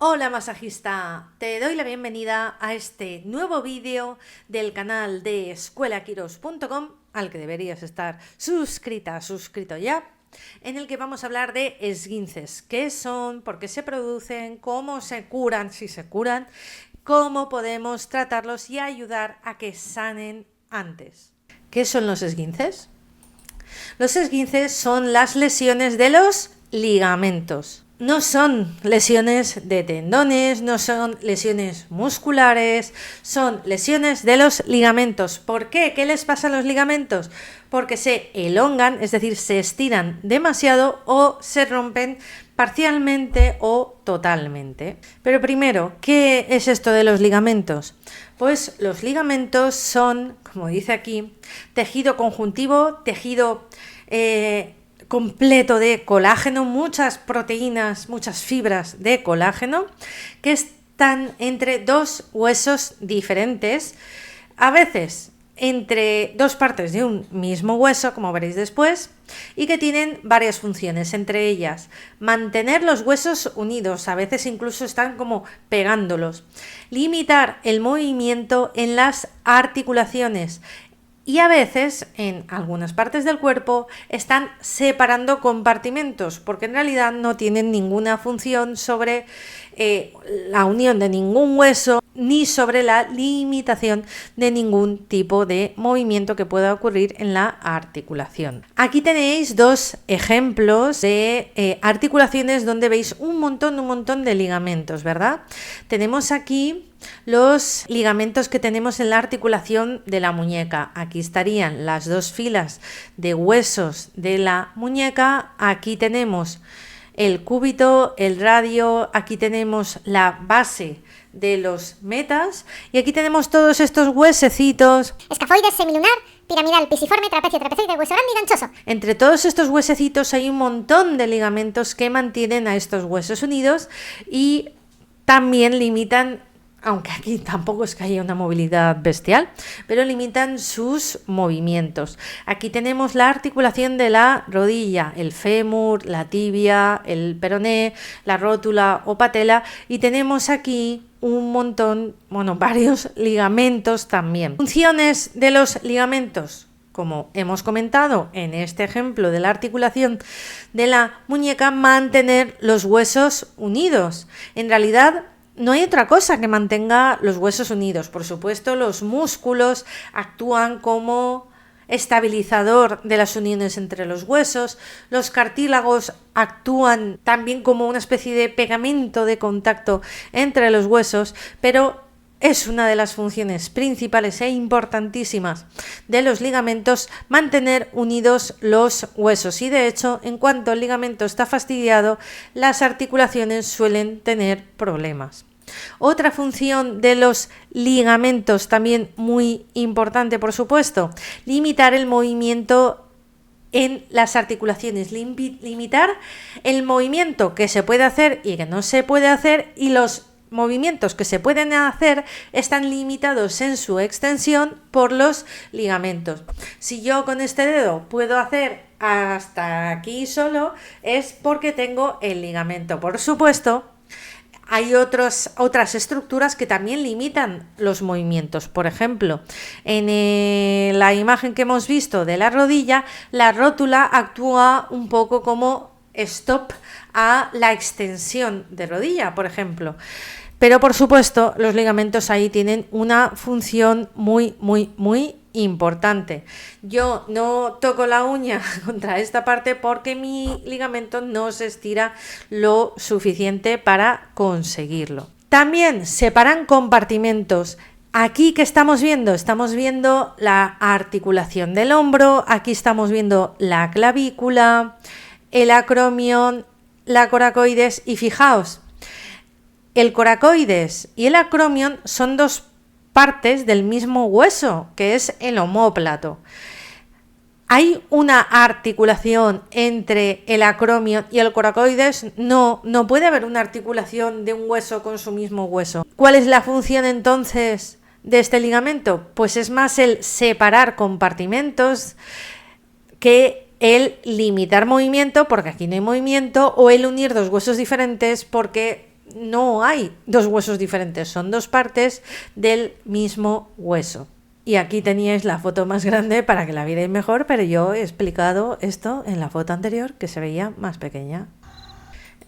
Hola masajista, te doy la bienvenida a este nuevo vídeo del canal de escuelaquiros.com al que deberías estar suscrito ya, en el que vamos a hablar de esguinces, qué son, por qué se producen, cómo se curan, si se curan, cómo podemos tratarlos y ayudar a que sanen antes. ¿Qué son los esguinces? Los esguinces son las lesiones de los ligamentos. No son lesiones de tendones, no son lesiones musculares, son lesiones de los ligamentos. ¿Por qué? ¿Qué les pasa a los ligamentos? Porque se elongan, es decir, se estiran demasiado o se rompen parcialmente o totalmente. Pero primero, ¿qué es esto de los ligamentos? Pues los ligamentos son, como dice aquí, tejido conjuntivo, tejido completo de colágeno, muchas proteínas, muchas fibras de colágeno que están entre dos huesos diferentes, a veces entre dos partes de un mismo hueso, como veréis después, y que tienen varias funciones, entre ellas mantener los huesos unidos, a veces incluso están como pegándolos, limitar el movimiento en las articulaciones, y a veces en algunas partes del cuerpo están separando compartimentos porque en realidad no tienen ninguna función sobre la unión de ningún hueso ni sobre la limitación de ningún tipo de movimiento que pueda ocurrir en la articulación. Aquí tenéis dos ejemplos de articulaciones donde veis un montón de ligamentos, ¿verdad? Tenemos aquí los ligamentos que tenemos en la articulación de la muñeca. Aquí estarían las dos filas de huesos de la muñeca. Aquí tenemos el cúbito, el radio, aquí tenemos la base de los metas y aquí tenemos todos estos huesecitos. Escafoides, semilunar, piramidal, pisiforme, trapecio, trapezoide, hueso grande y ganchoso. Entre todos estos huesecitos hay un montón de ligamentos que mantienen a estos huesos unidos y también limitan, aunque aquí tampoco es que haya una movilidad bestial, pero limitan sus movimientos. Aquí tenemos la articulación de la rodilla, el fémur, la tibia, el peroné, la rótula o patela, y tenemos aquí un montón, varios ligamentos también. Funciones de los ligamentos. Como hemos comentado en este ejemplo de la articulación de la muñeca, mantener los huesos unidos. En realidad, no hay otra cosa que mantenga los huesos unidos. Por supuesto, los músculos actúan como estabilizador de las uniones entre los huesos. Los cartílagos actúan también como una especie de pegamento de contacto entre los huesos, pero es una de las funciones principales e importantísimas de los ligamentos mantener unidos los huesos, y de hecho en cuanto el ligamento está fastidiado las articulaciones suelen tener problemas. Otra función de los ligamentos también muy importante, por supuesto, limitar el movimiento en las articulaciones, limitar el movimiento que se puede hacer y que no se puede hacer, y los movimientos que se pueden hacer están limitados en su extensión por los ligamentos. Si yo con este dedo puedo hacer hasta aquí solo, es porque tengo el ligamento. Por supuesto, hay otras estructuras que también limitan los movimientos. Por ejemplo, en la imagen que hemos visto de la rodilla, la rótula actúa un poco como stop a la extensión de rodilla, por ejemplo. Pero por supuesto, los ligamentos ahí tienen una función muy importante. Yo no toco la uña contra esta parte porque mi ligamento no se estira lo suficiente para conseguirlo. También separan compartimentos. Aquí, ¿qué estamos viendo? Estamos viendo la articulación del hombro, aquí estamos viendo la clavícula, el acromion, la coracoides, y fijaos, el coracoides y el acromion son dos partes del mismo hueso, que es el omóplato. ¿Hay una articulación entre el acromion y el coracoides? No puede haber una articulación de un hueso con su mismo hueso. ¿Cuál es la función entonces de este ligamento? Pues es más el separar compartimentos que el limitar movimiento, porque aquí no hay movimiento, o el unir dos huesos diferentes, porque no hay dos huesos diferentes, son dos partes del mismo hueso. Y aquí teníais la foto más grande para que la vierais mejor, pero yo he explicado esto en la foto anterior que se veía más pequeña.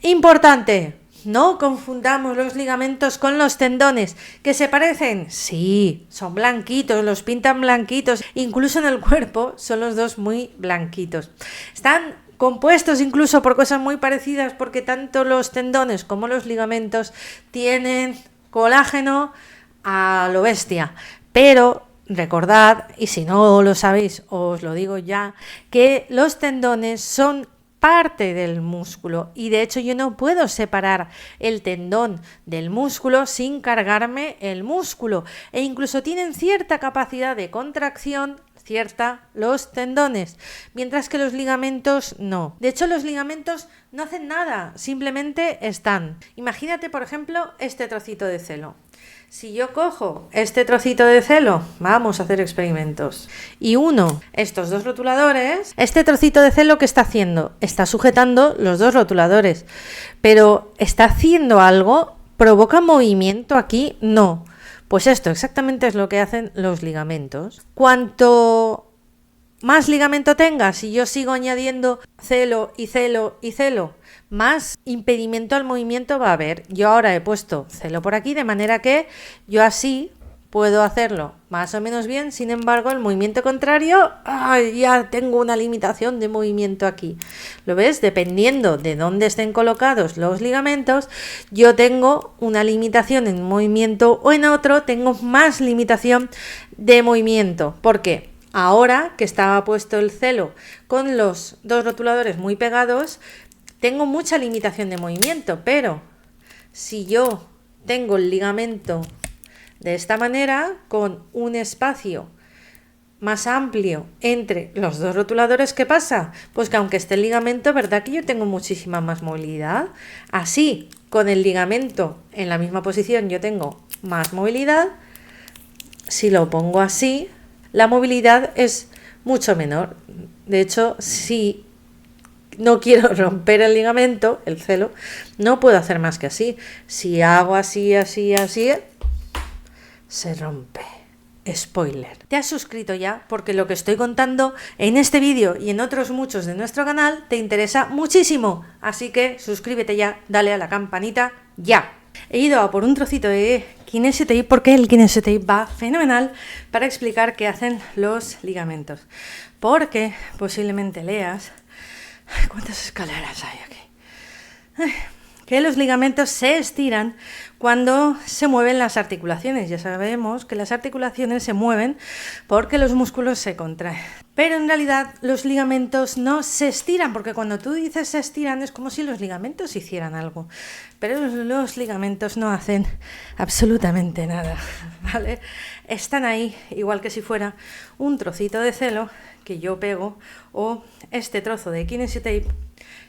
Importante, no confundamos los ligamentos con los tendones. ¿Que se parecen? Sí, son blanquitos, los pintan blanquitos. Incluso en el cuerpo son los dos muy blanquitos. Están compuestos incluso por cosas muy parecidas, porque tanto los tendones como los ligamentos tienen colágeno a lo bestia. Pero recordad, y si no lo sabéis, os lo digo ya, que los tendones son parte del músculo y de hecho yo no puedo separar el tendón del músculo sin cargarme el músculo, e incluso tienen cierta capacidad de contracción los tendones, mientras que los ligamentos no. De hecho, los ligamentos no hacen nada, simplemente están. Imagínate, por ejemplo, este trocito de celo. Si yo cojo este trocito de celo, vamos a hacer experimentos, y uno estos dos rotuladores, este trocito de celo, ¿qué está haciendo? Está sujetando los dos rotuladores, pero ¿está haciendo algo? ¿Provoca movimiento aquí? No. Pues esto exactamente es lo que hacen los ligamentos. Cuanto más ligamento tenga, si yo sigo añadiendo celo y celo y celo, más impedimento al movimiento va a haber. Yo ahora he puesto celo por aquí, de manera que yo así puedo hacerlo más o menos bien. Sin embargo, el movimiento contrario, ya tengo una limitación de movimiento aquí. ¿Lo ves? Dependiendo de dónde estén colocados los ligamentos, yo tengo una limitación en movimiento, o en otro tengo más limitación de movimiento. ¿Por qué? Ahora que estaba puesto el celo con los dos rotuladores muy pegados, tengo mucha limitación de movimiento, pero si yo tengo el ligamento de esta manera, con un espacio más amplio entre los dos rotuladores, ¿qué pasa? Pues que aunque esté el ligamento, ¿verdad que yo tengo muchísima más movilidad? Así, con el ligamento en la misma posición, yo tengo más movilidad. Si lo pongo así, la movilidad es mucho menor. De hecho, si no quiero romper el ligamento, el celo, no puedo hacer más que así. Si hago así, así, así, se rompe. Spoiler. ¿Te has suscrito ya? Porque lo que estoy contando en este vídeo y en otros muchos de nuestro canal te interesa muchísimo. Así que suscríbete ya, dale a la campanita ya. He ido a por un trocito de Kinesio Tape porque el Kinesio Tape va fenomenal para explicar qué hacen los ligamentos. Porque posiblemente leas... ¿Cuántas escaleras hay aquí? Que los ligamentos se estiran cuando se mueven las articulaciones. Ya sabemos que las articulaciones se mueven porque los músculos se contraen. Pero en realidad los ligamentos no se estiran, porque cuando tú dices se estiran es como si los ligamentos hicieran algo. Pero los ligamentos no hacen absolutamente nada, ¿vale? Están ahí igual que si fuera un trocito de celo que yo pego, o este trozo de Kinesio Tape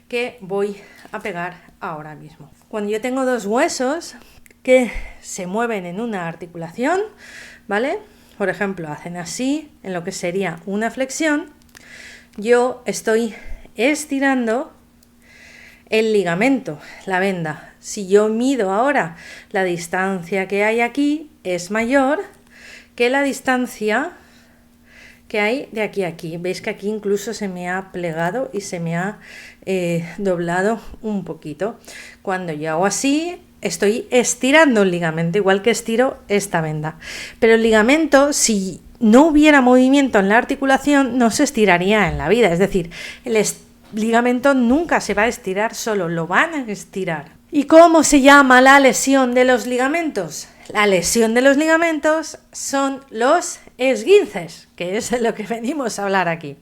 que voy a pegar ahora mismo. Cuando yo tengo dos huesos que se mueven en una articulación, ¿vale? Por ejemplo, hacen así, en lo que sería una flexión, yo estoy estirando el ligamento, la venda. Si yo mido ahora la distancia que hay aquí, es mayor que la distancia que hay de aquí a aquí. Veis que aquí incluso se me ha plegado y se me ha doblado un poquito. Cuando yo hago así, estoy estirando el ligamento, igual que estiro esta venda. Pero el ligamento, si no hubiera movimiento en la articulación, no se estiraría en la vida. Es decir, el ligamento nunca se va a estirar solo, lo van a estirar. ¿Y cómo se llama la lesión de los ligamentos? La lesión de los ligamentos son los esguinces, que es de lo que venimos a hablar aquí.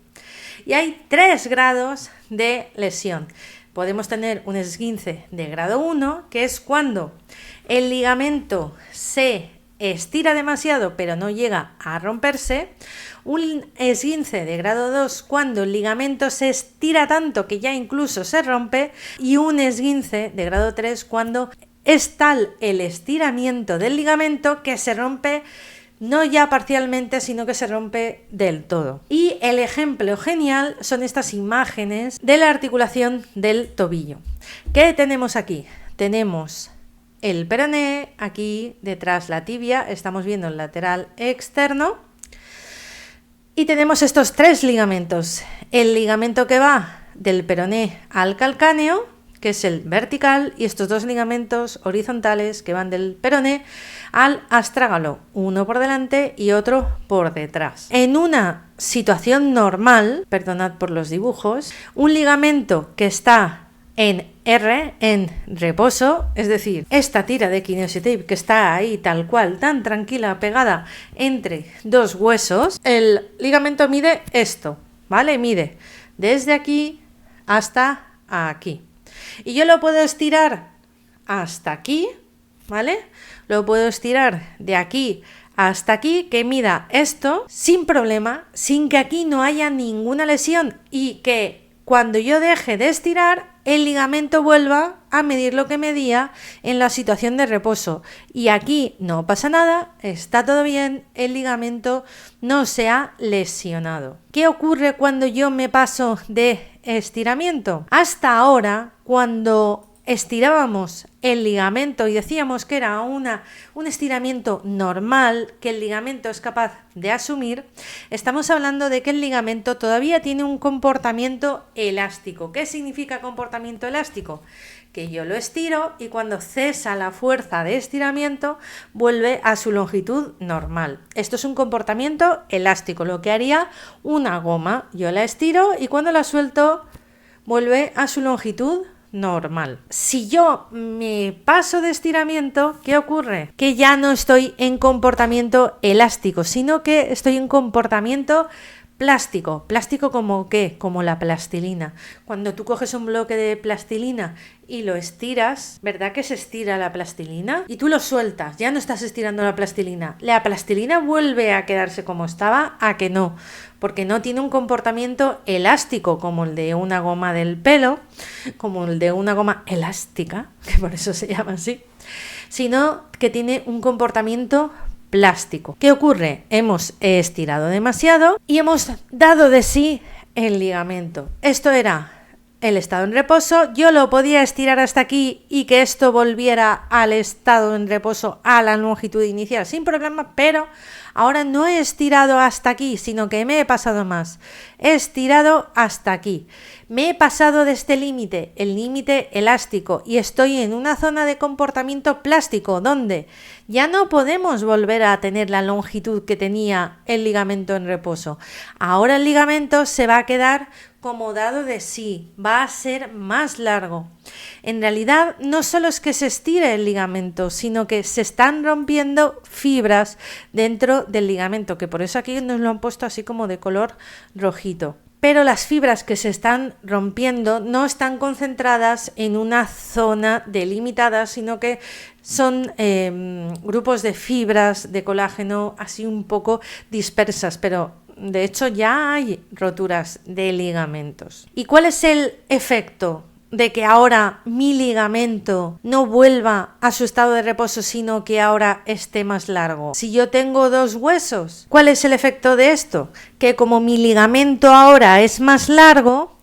Y hay 3 grados de lesión. Podemos tener un esguince de grado 1, que es cuando el ligamento se estira demasiado pero no llega a romperse. Un esguince de grado 2 cuando el ligamento se estira tanto que ya incluso se rompe. Y un esguince de grado 3 cuando es tal el estiramiento del ligamento que se rompe no ya parcialmente, sino que se rompe del todo. Y el ejemplo genial son estas imágenes de la articulación del tobillo. ¿Qué tenemos aquí? Tenemos el peroné, aquí detrás la tibia, estamos viendo el lateral externo. Y tenemos estos 3 ligamentos. El ligamento que va del peroné al calcáneo, que es el vertical, y estos 2 ligamentos horizontales que van del peroné al astrágalo, uno por delante y otro por detrás. En una situación normal, perdonad por los dibujos, un ligamento que está en R, en reposo, es decir, esta tira de Kinesiotape que está ahí tal cual, tan tranquila, pegada entre 2 huesos, el ligamento mide esto, ¿vale? Mide desde aquí hasta aquí. Y yo lo puedo estirar hasta aquí, ¿vale? Lo puedo estirar de aquí hasta aquí, que mida esto sin problema, sin que aquí no haya ninguna lesión y que cuando yo deje de estirar, el ligamento vuelva a medir lo que medía en la situación de reposo. Y aquí no pasa nada, está todo bien, el ligamento no se ha lesionado. ¿Qué ocurre cuando yo me paso de estiramiento? Hasta ahora, cuando estirábamos el ligamento y decíamos que era un estiramiento normal, que el ligamento es capaz de asumir, estamos hablando de que el ligamento todavía tiene un comportamiento elástico. ¿Qué significa comportamiento elástico? Que yo lo estiro y cuando cesa la fuerza de estiramiento vuelve a su longitud normal. Esto es un comportamiento elástico, lo que haría una goma. Yo la estiro y cuando la suelto vuelve a su longitud normal. Si yo me paso de estiramiento, ¿qué ocurre? Que ya no estoy en comportamiento elástico, sino que estoy en comportamiento plástico. ¿Plástico como qué? Como la plastilina. Cuando tú coges un bloque de plastilina y lo estiras, ¿verdad que se estira la plastilina? Y tú lo sueltas, ya no estás estirando la plastilina. ¿La plastilina vuelve a quedarse como estaba? ¿A que no? Porque no tiene un comportamiento elástico como el de una goma del pelo, como el de una goma elástica, que por eso se llama así, sino que tiene un comportamiento plástico. ¿Qué ocurre? Hemos estirado demasiado y hemos dado de sí el ligamento. Esto era el estado en reposo. Yo lo podía estirar hasta aquí y que esto volviera al estado en reposo, a la longitud inicial sin problema, pero ahora no he estirado hasta aquí, sino que me he pasado más. He estirado hasta aquí. Me he pasado de este límite, el límite elástico, y estoy en una zona de comportamiento plástico donde ya no podemos volver a tener la longitud que tenía el ligamento en reposo. Ahora el ligamento se va a quedar como dado de sí, va a ser más largo. En realidad no solo es que se estire el ligamento, sino que se están rompiendo fibras dentro del ligamento, que por eso aquí nos lo han puesto así como de color rojito. Pero las fibras que se están rompiendo no están concentradas en una zona delimitada, sino que son grupos de fibras de colágeno así un poco dispersas, pero de hecho ya hay roturas de ligamentos. ¿Y cuál es el efecto de que ahora mi ligamento no vuelva a su estado de reposo, sino que ahora esté más largo? Si yo tengo 2 huesos, ¿cuál es el efecto de esto? Que como mi ligamento ahora es más largo,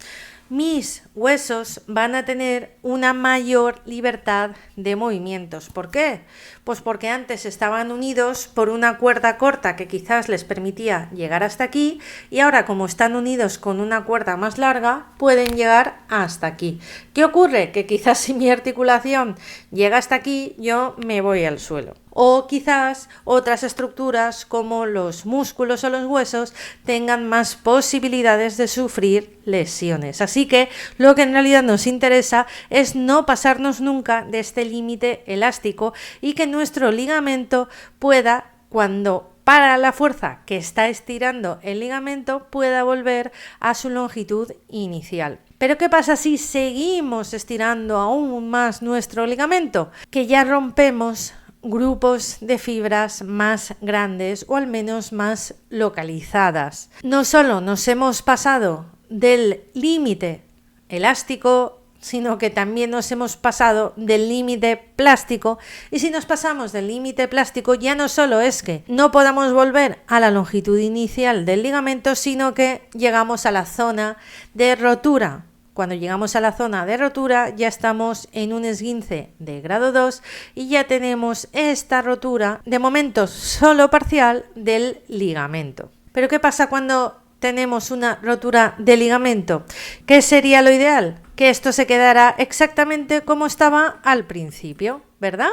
mis huesos van a tener una mayor libertad de movimientos. ¿Por qué? Pues porque antes estaban unidos por una cuerda corta que quizás les permitía llegar hasta aquí y ahora como están unidos con una cuerda más larga pueden llegar hasta aquí. ¿Qué ocurre? Que quizás si mi articulación llega hasta aquí yo me voy al suelo. O quizás otras estructuras como los músculos o los huesos tengan más posibilidades de sufrir lesiones. Así que lo que en realidad nos interesa es no pasarnos nunca de este límite elástico y que nuestro ligamento pueda, cuando para la fuerza que está estirando el ligamento, pueda volver a su longitud inicial. Pero ¿qué pasa si seguimos estirando aún más nuestro ligamento? Que ya rompemos grupos de fibras más grandes o al menos más localizadas. No solo nos hemos pasado del límite elástico, sino que también nos hemos pasado del límite plástico, y si nos pasamos del límite plástico ya no solo es que no podamos volver a la longitud inicial del ligamento, sino que llegamos a la zona de rotura cuando llegamos a la zona de rotura ya estamos en un esguince de grado 2 y ya tenemos esta rotura, de momento solo parcial, del ligamento. Pero ¿qué pasa cuando tenemos una rotura de ligamento? ¿Qué sería lo ideal? Que esto se quedara exactamente como estaba al principio, ¿verdad?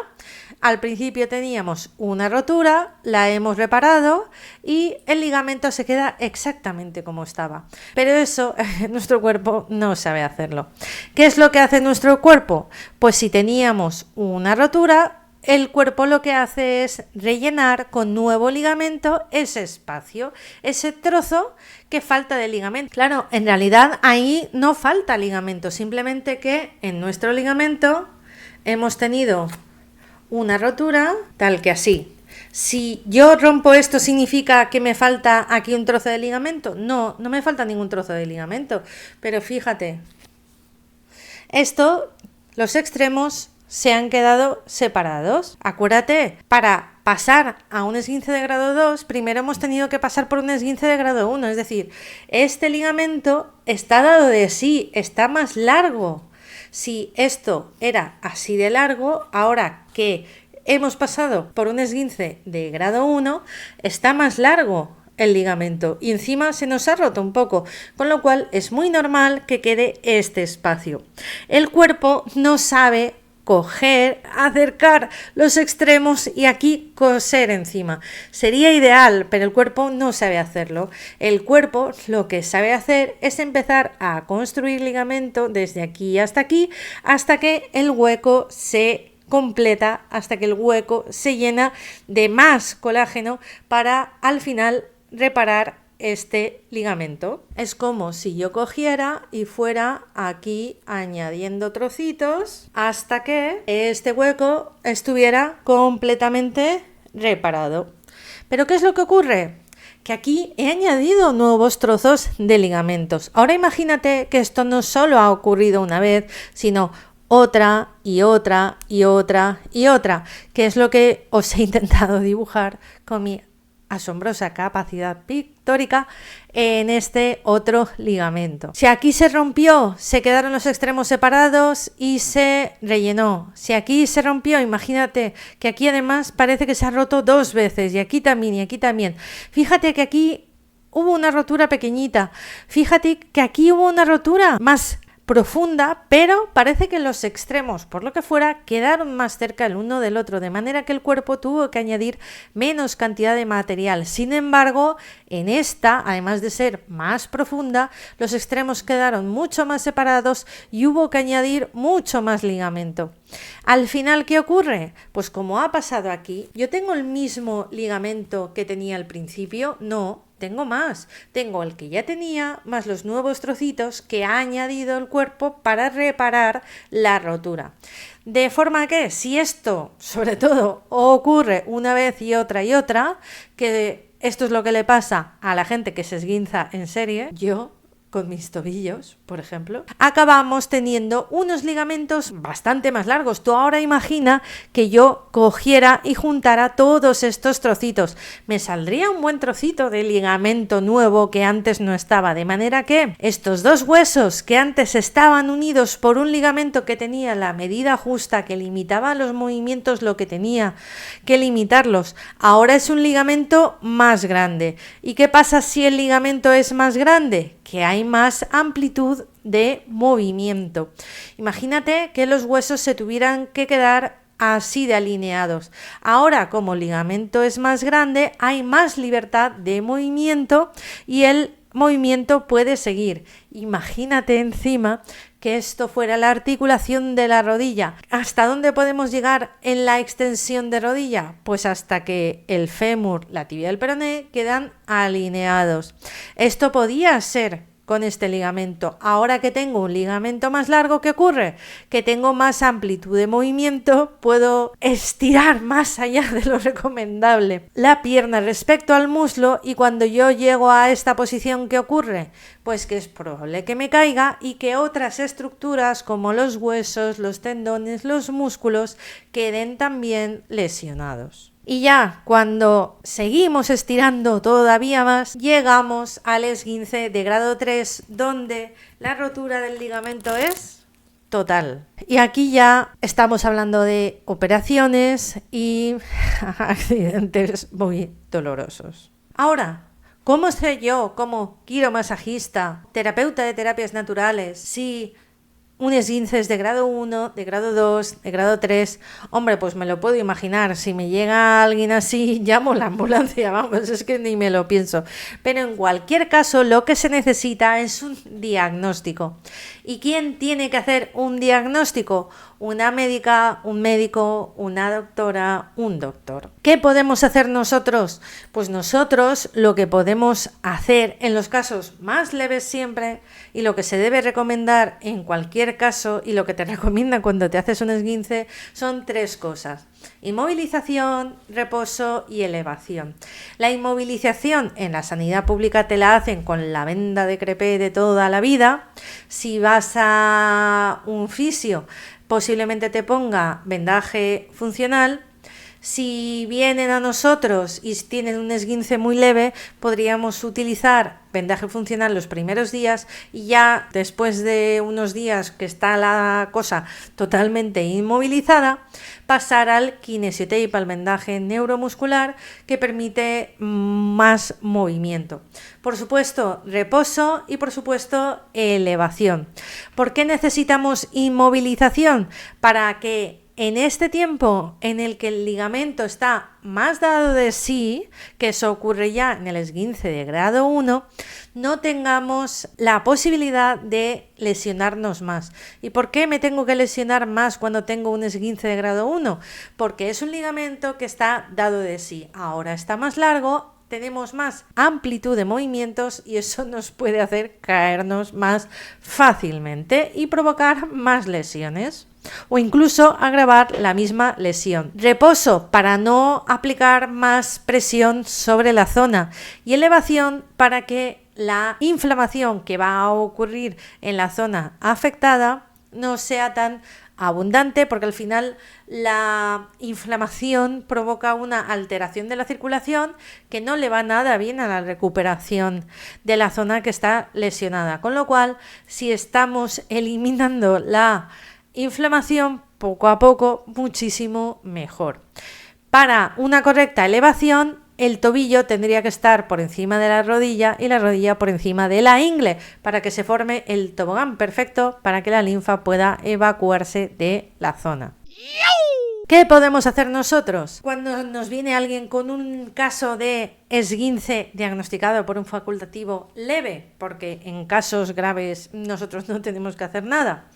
Al principio teníamos una rotura, la hemos reparado y el ligamento se queda exactamente como estaba. Pero eso nuestro cuerpo no sabe hacerlo. ¿Qué es lo que hace nuestro cuerpo? Pues si teníamos una rotura, el cuerpo lo que hace es rellenar con nuevo ligamento ese espacio, ese trozo que falta de ligamento. Claro, en realidad ahí no falta ligamento, simplemente que en nuestro ligamento hemos tenido una rotura tal que así. Si yo rompo esto, ¿significa que me falta aquí un trozo de ligamento? No, no me falta ningún trozo de ligamento. Pero fíjate, esto, los extremos se han quedado separados. Acuérdate, para pasar a un esguince de grado 2, primero hemos tenido que pasar por un esguince de grado 1. Es decir, este ligamento está dado de sí, está más largo. Si esto era así de largo, ahora que hemos pasado por un esguince de grado 1, está más largo el ligamento y encima se nos ha roto un poco, con lo cual es muy normal que quede este espacio. El cuerpo no sabe coger, acercar los extremos y aquí coser encima. Sería ideal, pero el cuerpo no sabe hacerlo. El cuerpo lo que sabe hacer es empezar a construir ligamento desde aquí hasta que el hueco se completa, hasta que el hueco se llena de más colágeno para al final reparar este ligamento. Es como si yo cogiera y fuera aquí añadiendo trocitos hasta que este hueco estuviera completamente reparado. ¿Pero qué es lo que ocurre? Que aquí he añadido nuevos trozos de ligamentos. Ahora imagínate que esto no solo ha ocurrido una vez, sino otra y otra y otra y otra, que es lo que os he intentado dibujar con mi asombrosa capacidad pictórica en este otro ligamento. Si aquí se rompió, se quedaron los extremos separados y se rellenó. Si aquí se rompió, imagínate que aquí además parece que se ha roto 2 veces y aquí también y aquí también. Fíjate que aquí hubo una rotura pequeñita. Fíjate que aquí hubo una rotura más profunda, pero parece que los extremos, por lo que fuera, quedaron más cerca el uno del otro, de manera que el cuerpo tuvo que añadir menos cantidad de material. Sin embargo, en esta, además de ser más profunda, los extremos quedaron mucho más separados y hubo que añadir mucho más ligamento. Al final, ¿qué ocurre? Pues como ha pasado aquí, ¿yo tengo el mismo ligamento que tenía al principio? No. Tengo más, tengo el que ya tenía, más los nuevos trocitos que ha añadido el cuerpo para reparar la rotura. De forma que si esto, sobre todo, ocurre una vez y otra, que esto es lo que le pasa a la gente que se esguinza en serie, yo con mis tobillos, por ejemplo, acabamos teniendo unos ligamentos bastante más largos. Tú ahora imagina que yo cogiera y juntara todos estos trocitos. Me saldría un buen trocito de ligamento nuevo que antes no estaba, de manera que estos 2 huesos que antes estaban unidos por un ligamento que tenía la medida justa, que limitaba los movimientos, lo que tenía que limitarlos, ahora es un ligamento más grande. ¿Y qué pasa si el ligamento es más grande? Que hay más amplitud de movimiento. Imagínate que los huesos se tuvieran que quedar así de alineados. Ahora, como el ligamento es más grande, hay más libertad de movimiento y el movimiento puede seguir. Imagínate encima que esto fuera la articulación de la rodilla. ¿Hasta dónde podemos llegar en la extensión de rodilla? Pues hasta que el fémur, la tibia y el peroné quedan alineados. Esto podía ser con este ligamento. Ahora que tengo un ligamento más largo, ¿qué ocurre? Que tengo más amplitud de movimiento, puedo estirar más allá de lo recomendable la pierna respecto al muslo y cuando yo llego a esta posición, ¿qué ocurre? pues que es probable que me caiga y que otras estructuras como los huesos, los tendones, los músculos queden también lesionados. Y ya cuando seguimos estirando todavía más, llegamos al esguince de grado 3, donde la rotura del ligamento es total. Y aquí ya estamos hablando de operaciones y accidentes muy dolorosos. Ahora, ¿cómo sé yo, como quiromasajista, terapeuta de terapias naturales, si un esguince es de grado 1, de grado 2, de grado 3? Hombre, pues me lo puedo imaginar. Si me llega alguien así, llamo a la ambulancia, vamos, es que ni me lo pienso. Pero en cualquier caso, lo que se necesita es un diagnóstico. ¿Y quién tiene que hacer un diagnóstico? Una médica, un médico, una doctora, un doctor. ¿Qué podemos hacer nosotros? Pues nosotros lo que podemos hacer en los casos más leves siempre, y lo que se debe recomendar en cualquier caso, y lo que te recomienda cuando te haces un esguince, son 3 cosas: inmovilización, reposo y elevación. La inmovilización en la sanidad pública te la hacen con la venda de crepé de toda la vida. Si vas a un fisio, posiblemente te ponga vendaje funcional. Si vienen a nosotros y tienen un esguince muy leve, podríamos utilizar vendaje funcional los primeros días, y ya después de unos días que está la cosa totalmente inmovilizada, pasar al kinesiotape, al vendaje neuromuscular, que permite más movimiento. Por supuesto, reposo y por supuesto elevación. ¿Por qué necesitamos inmovilización? Para que en este tiempo en el que el ligamento está más dado de sí, que eso ocurre ya en el esguince de grado 1, no tengamos la posibilidad de lesionarnos más. ¿Y por qué me tengo que lesionar más cuando tengo un esguince de grado 1? Porque es un ligamento que está dado de sí. Ahora está más largo, tenemos más amplitud de movimientos y eso nos puede hacer caernos más fácilmente y provocar más lesiones, o incluso agravar la misma lesión. Reposo para no aplicar más presión sobre la zona, y elevación para que la inflamación que va a ocurrir en la zona afectada no sea tan abundante, porque al final la inflamación provoca una alteración de la circulación que no le va nada bien a la recuperación de la zona que está lesionada. Con lo cual, si estamos eliminando la inflamación poco a poco, muchísimo mejor. Para una correcta elevación, el tobillo tendría que estar por encima de la rodilla y la rodilla por encima de la ingle, para que se forme el tobogán perfecto para que la linfa pueda evacuarse de la zona. ¿Qué podemos hacer nosotros cuando nos viene alguien con un caso de esguince diagnosticado por un facultativo leve? Porque en casos graves nosotros no tenemos que hacer nada.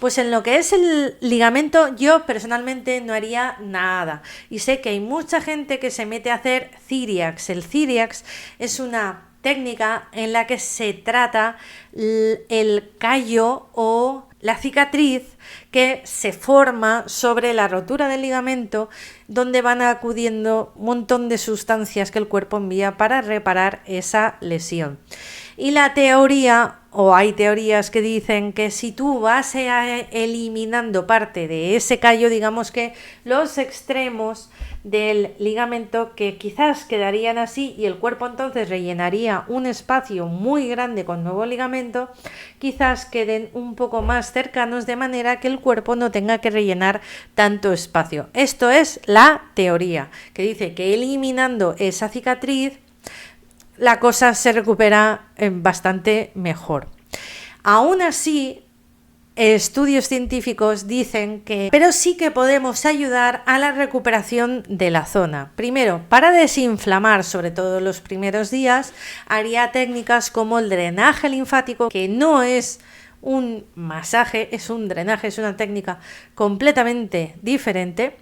Pues en lo que es el ligamento, yo personalmente no haría nada. Y sé que hay mucha gente que se mete a hacer Cyriax. El Cyriax es una técnica en la que se trata el callo o la cicatriz que se forma sobre la rotura del ligamento, donde van acudiendo un montón de sustancias que el cuerpo envía para reparar esa lesión. Y la teoría, o hay teorías que dicen que si tú vas eliminando parte de ese callo, digamos que los extremos del ligamento, que quizás quedarían así y el cuerpo entonces rellenaría un espacio muy grande con nuevo ligamento, quizás queden un poco más cercanos, de manera que el cuerpo no tenga que rellenar tanto espacio. Esto es la teoría, que dice que eliminando esa cicatriz la cosa se recupera bastante mejor. Aún así, estudios científicos dicen que, pero sí que podemos ayudar a la recuperación de la zona. Primero, para desinflamar, sobre todo los primeros días, haría técnicas como el drenaje linfático, que no es un masaje, es un drenaje, es una técnica completamente diferente.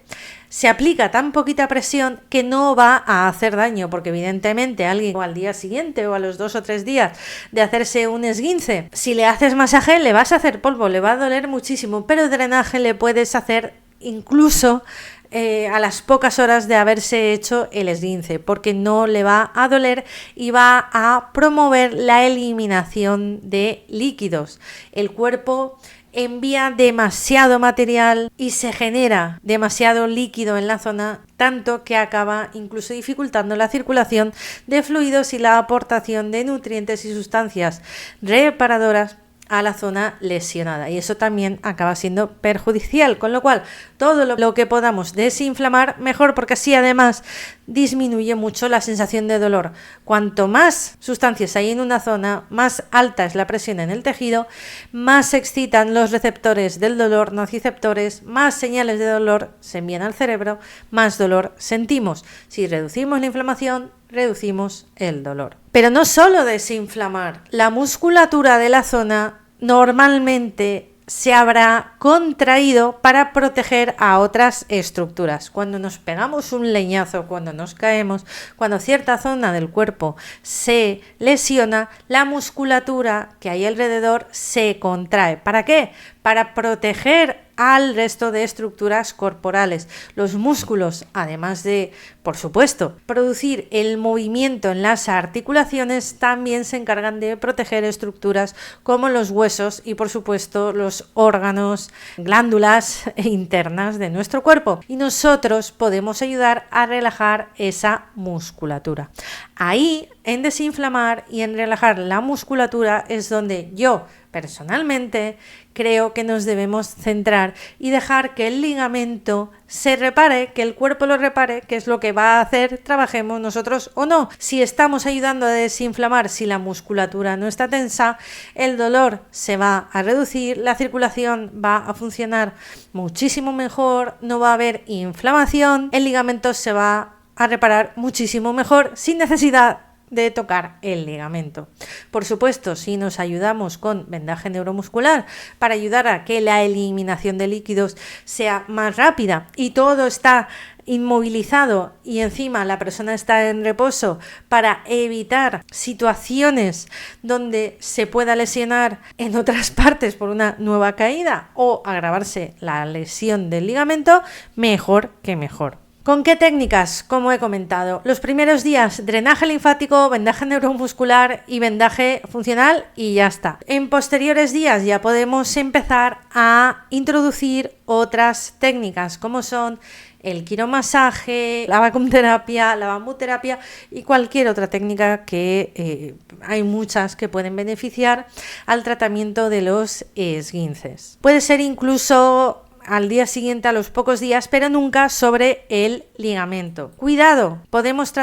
Se aplica tan poquita presión que no va a hacer daño, porque evidentemente alguien al día siguiente o a los 2 o 3 días de hacerse un esguince, si le haces masaje le vas a hacer polvo, le va a doler muchísimo, pero el drenaje le puedes hacer incluso a las pocas horas de haberse hecho el esguince, porque no le va a doler y va a promover la eliminación de líquidos. El cuerpo envía demasiado material y se genera demasiado líquido en la zona, tanto que acaba incluso dificultando la circulación de fluidos y la aportación de nutrientes y sustancias reparadoras a la zona lesionada, y eso también acaba siendo perjudicial, con lo cual todo lo que podamos desinflamar mejor, porque así además disminuye mucho la sensación de dolor. Cuanto más sustancias hay en una zona, más alta es la presión en el tejido, más se excitan los receptores del dolor nociceptores, más señales de dolor se envían al cerebro, más dolor sentimos. Si reducimos la inflamación, reducimos el dolor. Pero no solo desinflamar, la musculatura de la zona normalmente se habrá contraído para proteger a otras estructuras. Cuando nos pegamos un leñazo, cuando nos caemos, cuando cierta zona del cuerpo se lesiona, la musculatura que hay alrededor se contrae. ¿Para qué? Para proteger al resto de estructuras corporales. Los músculos, además de, por supuesto, producir el movimiento en las articulaciones, también se encargan de proteger estructuras como los huesos y, por supuesto, los órganos, glándulas internas de nuestro cuerpo. Y nosotros podemos ayudar a relajar esa musculatura. Ahí, en desinflamar y en relajar la musculatura, es donde yo personalmente creo que nos debemos centrar y dejar que el ligamento se repare, que el cuerpo lo repare, que es lo que va a hacer, trabajemos nosotros o no. Si estamos ayudando a desinflamar, si la musculatura no está tensa, el dolor se va a reducir, la circulación va a funcionar muchísimo mejor, no va a haber inflamación, el ligamento se va a reparar muchísimo mejor sin necesidad de tocar el ligamento. Por supuesto, si nos ayudamos con vendaje neuromuscular para ayudar a que la eliminación de líquidos sea más rápida y todo está inmovilizado y encima la persona está en reposo para evitar situaciones donde se pueda lesionar en otras partes por una nueva caída o agravarse la lesión del ligamento, mejor que mejor. ¿Con qué técnicas? Como he comentado, los primeros días drenaje linfático, vendaje neuromuscular y vendaje funcional y ya está. En posteriores días ya podemos empezar a introducir otras técnicas como son el quiromasaje, la vacuumterapia, la bambuterapia y cualquier otra técnica que hay muchas que pueden beneficiar al tratamiento de los esguinces. Puede ser incluso al día siguiente, a los pocos días, pero nunca sobre el ligamento. Cuidado, debemos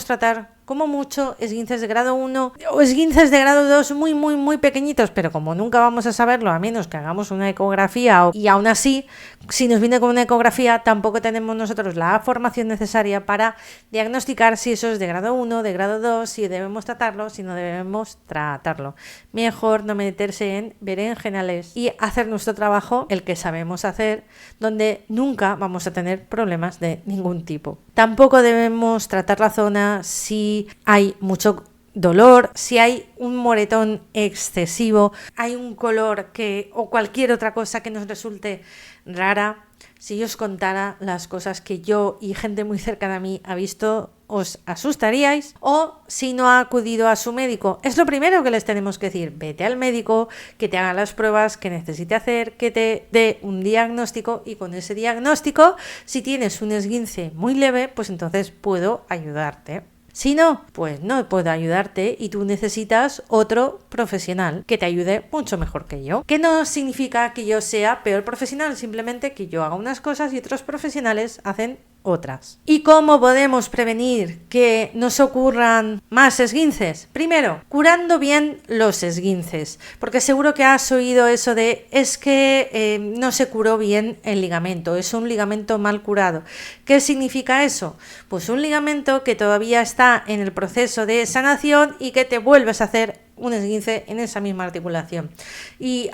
tratar como mucho esguinces de grado 1 o esguinces de grado 2 muy pequeñitos, pero como nunca vamos a saberlo a menos que hagamos una ecografía y aún así, si nos viene con una ecografía, tampoco tenemos nosotros la formación necesaria para diagnosticar si eso es de grado 1, de grado 2, si debemos tratarlo, si no debemos tratarlo. Mejor no meterse en berenjenales y hacer nuestro trabajo, el que sabemos hacer, donde nunca vamos a tener problemas de ningún tipo. Tampoco debemos tratar la zona si hay mucho dolor, si hay un moretón excesivo, hay un color o cualquier otra cosa que nos resulte rara. Si yo os contara las cosas que yo y gente muy cercana a mí ha visto, os asustaríais. O si no ha acudido a su médico, es lo primero que les tenemos que decir: vete al médico, que te haga las pruebas que necesite hacer, que te dé un diagnóstico, y con ese diagnóstico, si tienes un esguince muy leve, pues entonces puedo ayudarte. Si no, pues no puedo ayudarte y tú necesitas otro profesional que te ayude mucho mejor que yo. Que no significa que yo sea peor profesional, simplemente que yo haga unas cosas y otros profesionales hacen otras. ¿Y cómo podemos prevenir que nos ocurran más esguinces? Primero, curando bien los esguinces, porque seguro que has oído eso de es que no se curó bien el ligamento, es un ligamento mal curado. ¿Qué significa eso? Pues un ligamento que todavía está en el proceso de sanación y que te vuelves a hacer un esguince en esa misma articulación. Y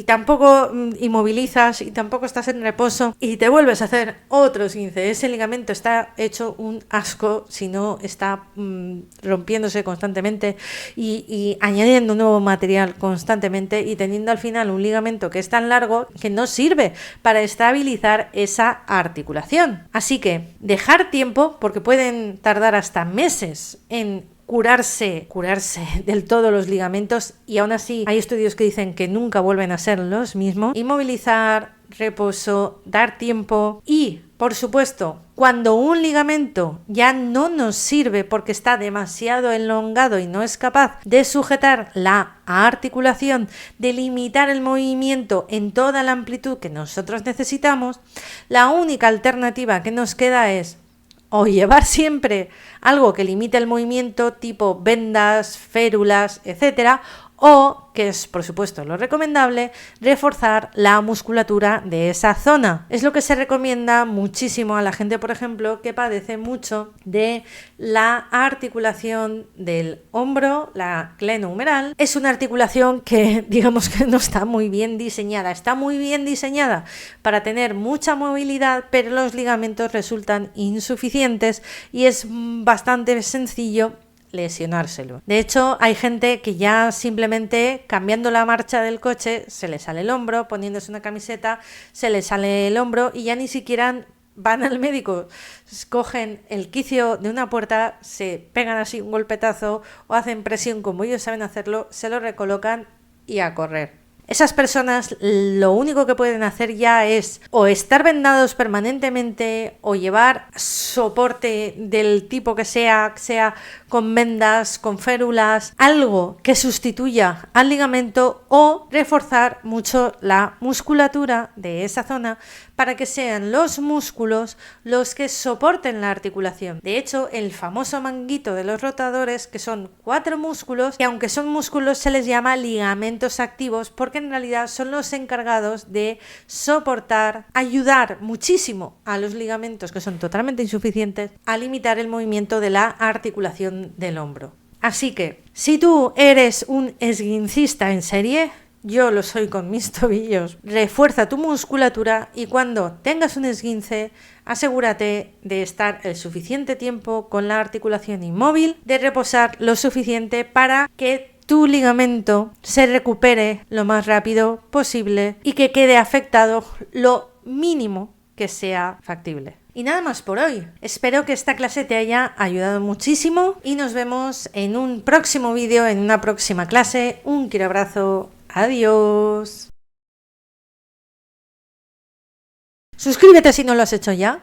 tampoco inmovilizas y tampoco estás en reposo y te vuelves a hacer otro esguince. Ese ligamento está hecho un asco si no está rompiéndose constantemente y añadiendo nuevo material constantemente y teniendo al final un ligamento que es tan largo que no sirve para estabilizar esa articulación. Así que dejar tiempo, porque pueden tardar hasta meses en curarse del todo los ligamentos y aún así hay estudios que dicen que nunca vuelven a ser los mismos. Inmovilizar, reposo, dar tiempo y, por supuesto, cuando un ligamento ya no nos sirve porque está demasiado elongado y no es capaz de sujetar la articulación, de limitar el movimiento en toda la amplitud que nosotros necesitamos, la única alternativa que nos queda es o llevar siempre algo que limite el movimiento, tipo vendas, férulas, etcétera, o, que es por supuesto lo recomendable, reforzar la musculatura de esa zona. Es lo que se recomienda muchísimo a la gente, por ejemplo, que padece mucho de la articulación del hombro, la glenohumeral. Es una articulación que digamos que no está muy bien diseñada. Está muy bien diseñada para tener mucha movilidad, pero los ligamentos resultan insuficientes y es bastante sencillo lesionárselo. De hecho, hay gente que ya simplemente cambiando la marcha del coche se le sale el hombro, poniéndose una camiseta se le sale el hombro y ya ni siquiera van al médico, cogen el quicio de una puerta, se pegan así un golpetazo o hacen presión como ellos saben hacerlo, se lo recolocan y a correr. Esas personas lo único que pueden hacer ya es o estar vendados permanentemente o llevar soporte del tipo que sea con vendas, con férulas, algo que sustituya al ligamento o reforzar mucho la musculatura de esa zona para que sean los músculos los que soporten la articulación. De hecho, el famoso manguito de los rotadores, que son 4 músculos, que aunque son músculos se les llama ligamentos activos porque en realidad son los encargados de soportar, ayudar muchísimo a los ligamentos que son totalmente insuficientes a limitar el movimiento de la articulación del hombro. Así que, si tú eres un esguincista en serie, yo lo soy con mis tobillos, refuerza tu musculatura y cuando tengas un esguince, asegúrate de estar el suficiente tiempo con la articulación inmóvil, de reposar lo suficiente para que tu ligamento se recupere lo más rápido posible y que quede afectado lo mínimo que sea factible. Y nada más por hoy. Espero que esta clase te haya ayudado muchísimo y nos vemos en un próximo vídeo, en una próxima clase. Un quiero abrazo. Adiós. Suscríbete si no lo has hecho ya.